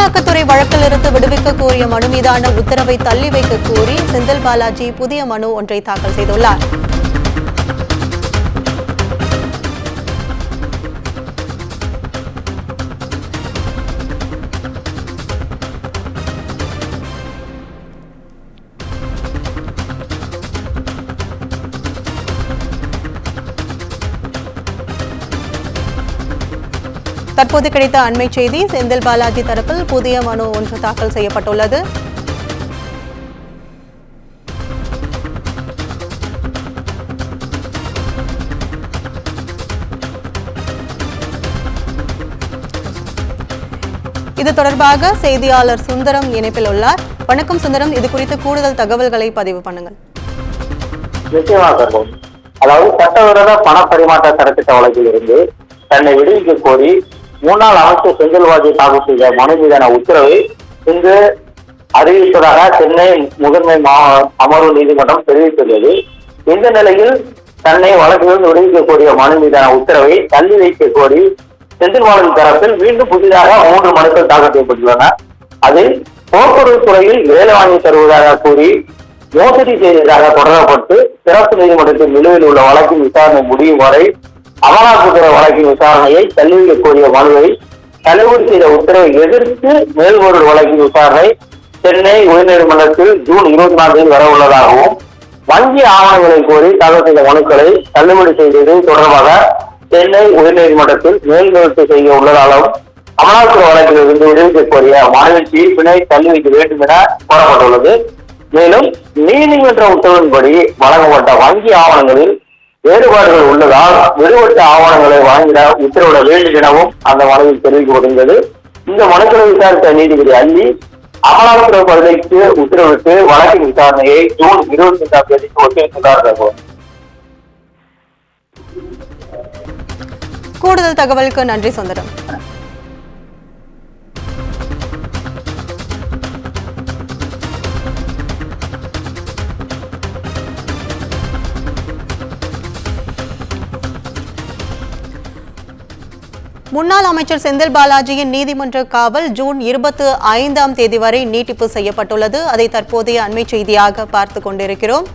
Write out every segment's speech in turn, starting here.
அமலாக்கத்துறை வழக்கிலிருந்து விடுவிக்க கோரிய மனு மீதான உத்தரவை தள்ளி வைக்க கோரி செந்தில் பாலாஜி புதிய மனு ஒன்றை தாக்கல் செய்துள்ளார். தற்போது கிடைத்த அண்மை செய்தி, செந்தில் பாலாஜி தரப்பில் புதிய மனு ஒன்று தாக்கல் செய்யப்பட்டுள்ளது. இது தொடர்பாக செய்தியாளர் சுந்தரம் இணைப்பில் உள்ளார். வணக்கம் சுந்தரம், இது குறித்து கூடுதல் தகவல்களை பதிவு பண்ணுங்கள். நிச்சயமாக, அதாவது சட்டவிரோத பண பரிமாற்ற தரத்திட்ட வழக்கில் இருந்து தன்னை விடுவிக்க கோரி முன்னாள் அமைச்சர் செந்தில் பாலாஜி தாக்கல் செய்த மனு மீதான உத்தரவை இன்று அறிவிப்பதாக சென்னை முதன்மை அமர்வு நீதிமன்றம் தெரிவித்துள்ளது. இந்த நிலையில் தன்னை வழக்கிலிருந்து விடுவிக்க கோரிய மனு மீதான உத்தரவை தள்ளி வைக்க கோரி செந்தில் பாலாஜி தரப்பில் மீண்டும் புதிதாக 3 மனுக்கள் தாக்கல் செய்யப்பட்டுள்ளன. அதில் போக்குவரத்து துறையில் வேலை வாங்கி தருவதாக கூறி மோசடி செய்ததாக தொடரப்பட்டு சிறப்பு நீதிமன்றத்தில் நிலுவையில் உள்ள வழக்கின் விசாரணை முடியும் வரை அமலாக்கத்துறை வழக்கின் விசாரணையை தள்ளி வைக்க கோரிய மனுவை தள்ளுபடி செய்த உத்தரவை எதிர்த்து மேல்முறையீடு வழக்கின் விசாரணை சென்னை உயர்நீதிமன்றத்தில் ஜூன் 24 வர உள்ளதாகவும், வங்கி ஆவணங்களை கோரி தாக்கல் செய்த மனுக்களை தள்ளுபடி செய்தது தொடர்பாக சென்னை உயர்நீதிமன்றத்தில் மேல்முறையீடு செய்ய உள்ளதாலும் அமலாக்கத்துறை வழக்கில் இருந்து விடுவிக்க கோரிய மனுவின் தீர்ப்பினை தள்ளி வைக்க வேண்டும் என கோரப்பட்டுள்ளது. மேலும் நீதிமன்ற உத்தரவின்படி வழங்கப்பட்ட வங்கி ஆவணங்களில் வேறுபாடுகள் உள்ளதால் விடுபட்ட ஆவணங்களை வழங்கிட உத்தரவிட வேண்டும் எனவும் அந்த மனுவில் தெரிவிக்கப்படுகிறது. இந்த மனுக்களை விசாரித்த நீதிபதி அல்லி அமலாக்கத்துறை பதிலைக்கு உத்தரவிட்டு வழக்கின் விசாரணையை ஜூன் 25ஆம் தேதிக்கு ஒத்திவைத்துள்ளார். கூடுதல் தகவலுக்கு நன்றி சுந்தரம். முன்னாள் அமைச்சர் செந்தில் பாலாஜியின் நீதிமன்ற காவல் ஜூன் 25ஆம் தேதி வரை நீட்டிப்பு செய்யப்பட்டுள்ளது. அதை தற்போதைய அண்மை செய்தியாக பார்த்துக் கொண்டிருக்கிறோம்.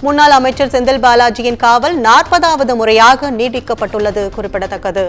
முன்னாள் அமைச்சர் செந்தில் பாலாஜியின் காவல் 40வது முறையாக நீட்டிக்கப்பட்டுள்ளது குறிப்பிடத்தக்கது.